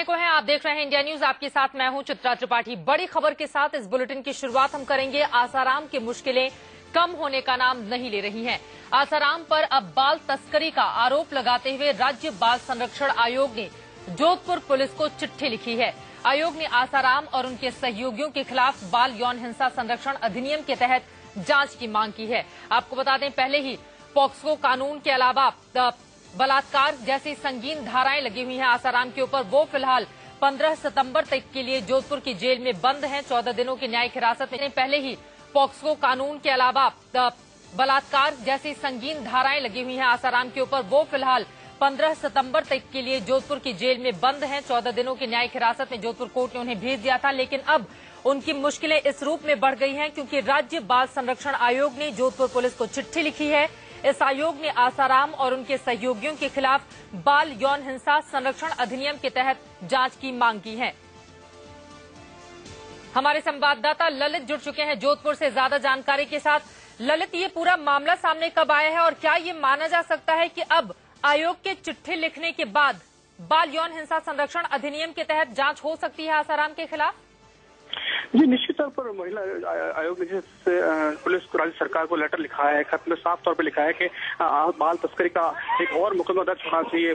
को है, आप देख रहे हैं इंडिया न्यूज। आपके साथ मैं हूं चित्रा त्रिपाठी। बड़ी खबर के साथ इस बुलेटिन की शुरुआत हम करेंगे। आसाराम की मुश्किलें कम होने का नाम नहीं ले रही हैं। आसाराम पर अब बाल तस्करी का आरोप लगाते हुए राज्य बाल संरक्षण आयोग ने जोधपुर पुलिस को चिट्ठी लिखी है। आयोग ने आसाराम और उनके सहयोगियों के खिलाफ बाल यौन हिंसा संरक्षण अधिनियम के तहत जांच की मांग की है। आपको बता दें, पहले ही पॉक्सो कानून के अलावा बलात्कार जैसी संगीन धाराएं लगी हुई हैं आसाराम के ऊपर। वो फिलहाल 15 सितंबर तक के लिए जोधपुर की जेल में बंद हैं, 14 दिनों की न्यायिक हिरासत में। पहले ही पॉक्सो कानून के अलावा बलात्कार जैसी संगीन धाराएं लगी हुई हैं आसाराम के ऊपर। वो फिलहाल 15 सितंबर तक के लिए जोधपुर की जेल में बंद हैं, 14 दिनों की न्यायिक हिरासत में जोधपुर कोर्ट ने उन्हें भेज दिया था। लेकिन अब उनकी मुश्किलें इस रूप में बढ़ गई हैं क्योंकि राज्य बाल संरक्षण आयोग ने जोधपुर पुलिस को चिट्ठी लिखी है। इस आयोग ने आसाराम और उनके सहयोगियों के खिलाफ बाल यौन हिंसा संरक्षण अधिनियम के तहत जांच की मांग की है। हमारे संवाददाता ललित जुड़ चुके हैं जोधपुर से ज्यादा जानकारी के साथ। ललित, ये पूरा मामला सामने कब आया है और क्या ये माना जा सकता है कि अब आयोग के चिट्ठी लिखने के बाद बाल यौन हिंसा संरक्षण अधिनियम के तहत जांच हो सकती है आसाराम के खिलाफ? जी, निश्चित तौर पर महिला आयोग ने जिससे पुलिस को राज्य सरकार को लेटर लिखा है, खत में साफ तौर पर लिखा है कि बाल तस्करी का एक और मुकदमा दर्ज होना चाहिए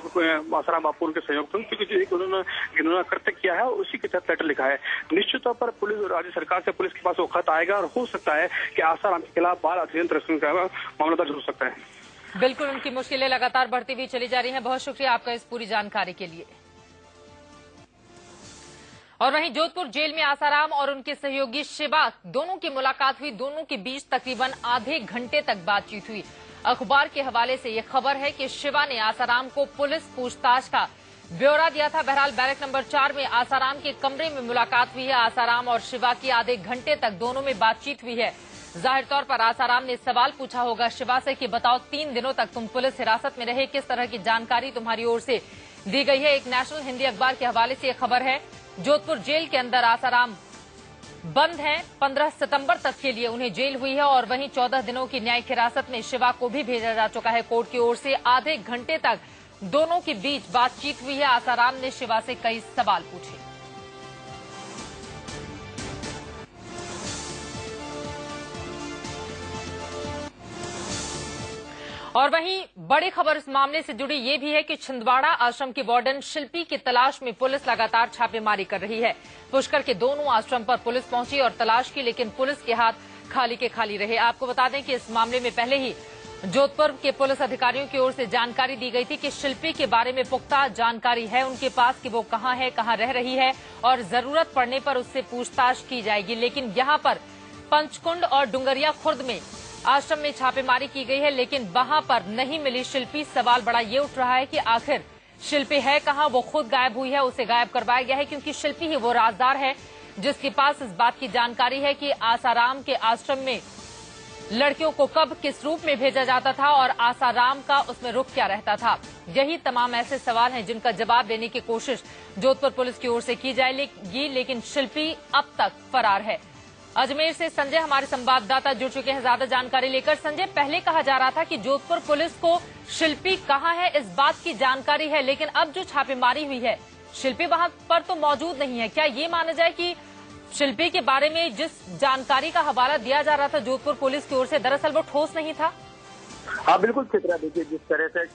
आसाराम बापू उनके सहयोग पर, क्योंकि उन्होंने कृत्य किया है, उसी के तहत लेटर लिखा है। निश्चित तौर पर पुलिस राज्य सरकार से पुलिस के पास वो खत आएगा और हो सकता है कि आसाराम के खिलाफ बाल अधिनियम का मामला दर्ज हो सकता है। बिल्कुल, उनकी मुश्किलें लगातार बढ़ती हुई चली जा रही हैं। बहुत शुक्रिया आपका इस पूरी जानकारी के लिए। और वहीं जोधपुर जेल में आसाराम और उनके सहयोगी शिवा दोनों की मुलाकात हुई। दोनों के बीच तकरीबन आधे घंटे तक बातचीत हुई। अखबार के हवाले से यह खबर है कि शिवा ने आसाराम को पुलिस पूछताछ का ब्यौरा दिया था। बहरहाल बैरक नंबर 4 में आसाराम के कमरे में मुलाकात हुई है। आसाराम और शिवा की आधे घंटे तक दोनों में बातचीत हुई है। जाहिर तौर पर आसाराम ने सवाल पूछा होगा शिवा से कि बताओ, 3 दिनों तक तुम पुलिस हिरासत में रहे, किस तरह की जानकारी तुम्हारी ओर से दी गई है। एक नेशनल हिंदी अखबार के हवाले से यह खबर है। जोधपुर जेल के अंदर आसाराम बंद हैं, 15 सितंबर तक के लिए उन्हें जेल हुई है और वहीं 14 दिनों की न्यायिक हिरासत में शिवा को भी भेजा जा चुका है कोर्ट की ओर से। आधे घंटे तक दोनों के बीच बातचीत हुई है। आसाराम ने शिवा से कई सवाल पूछे। और वहीं बड़ी खबर इस मामले से जुड़ी ये भी है कि छिंदवाड़ा आश्रम की वार्डन शिल्पी की तलाश में पुलिस लगातार छापेमारी कर रही है। पुष्कर के दोनों आश्रम पर पुलिस पहुंची और तलाश की, लेकिन पुलिस के हाथ खाली के खाली रहे। आपको बता दें कि इस मामले में पहले ही जोधपुर के पुलिस अधिकारियों की ओर से जानकारी दी गई थी कि शिल्पी के बारे में पुख्ता जानकारी है उनके पास कि वो कहां है, कहां रह रही है और जरूरत पड़ने पर उससे पूछताछ की जाएगी। लेकिन यहां पर पंचकुंड और डुंगरिया खुर्द में आश्रम में छापेमारी की गई है, लेकिन वहां पर नहीं मिली शिल्पी। सवाल बड़ा ये उठ रहा है कि आखिर शिल्पी है कहां? वो खुद गायब हुई है, उसे गायब करवाया गया है क्योंकि शिल्पी ही वो राजदार है जिसके पास इस बात की जानकारी है कि आसाराम के आश्रम में लड़कियों को कब किस रूप में भेजा जाता था और आसाराम का उसमें रुख क्या रहता था। यही तमाम ऐसे सवाल हैं जिनका जवाब देने की कोशिश जोधपुर पुलिस की ओर से की जाएगी, लेकिन शिल्पी अब तक फरार है। अजमेर से संजय हमारे संवाददाता जुड़ चुके हैं ज्यादा जानकारी लेकर। संजय, पहले कहा जा रहा था कि जोधपुर पुलिस को शिल्पी कहां है इस बात की जानकारी है, लेकिन अब जो छापेमारी हुई है शिल्पी वहां पर तो मौजूद नहीं है। क्या ये माना जाए कि शिल्पी के बारे में जिस जानकारी का हवाला दिया जा रहा था जोधपुर पुलिस की ओर से, दरअसल वो ठोस नहीं था? हाँ बिल्कुल चित्रा, देखिए जिस तरह से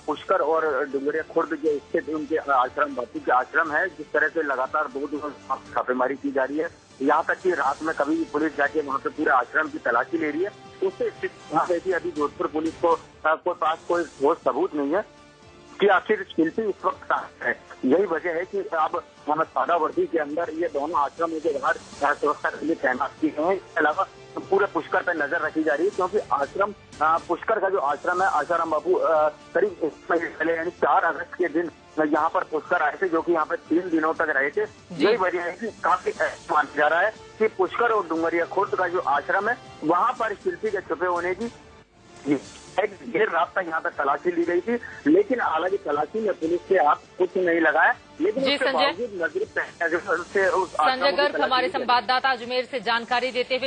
पुष्कर और डुंगरिया खुर्द जो स्थित उनके आश्रम, बापू के आश्रम है, जिस तरह से लगातार 2 दिनों छापेमारी की जा रही है, यहाँ तक कि रात में कभी पुलिस जाके वहाँ पे पूरे आश्रम की तलाशी ले रही है। उससे स्थिति अभी जोधपुर पुलिस को पास कोई ठोस सबूत नहीं है कि आखिर शिल्पी इस वक्त कहाँ है। यही वजह है कि अब वहाँ सादावर्दी के अंदर ये दोनों आश्रम के बाहर सुरक्षा के लिए तैनात किए गए हैं। इसके अलावा पूरे पुष्कर पर नजर रखी जा रही है क्योंकि आश्रम पुष्कर का जो आश्रम है, आसाराम बापू करीब पहले यानी 4 अगस्त के दिन यहाँ पर पुष्कर आए थे, जो कि यहाँ पर 3 दिनों तक रहे थे। यही वजह है कि काफी माना जा रहा है कि पुष्कर और डुंगरिया खुर्द का जो आश्रम है वहाँ पर शिल्पी के छुपे होने की देर रात तक यहाँ तक तलाशी ली गई थी, लेकिन हालांकि तलाशी में पुलिस के हाथ कुछ नहीं लगाया। लेकिन जी उसके बावजूद संजय गर्ग हमारे संवाददाता अजमेर से जानकारी देते हुए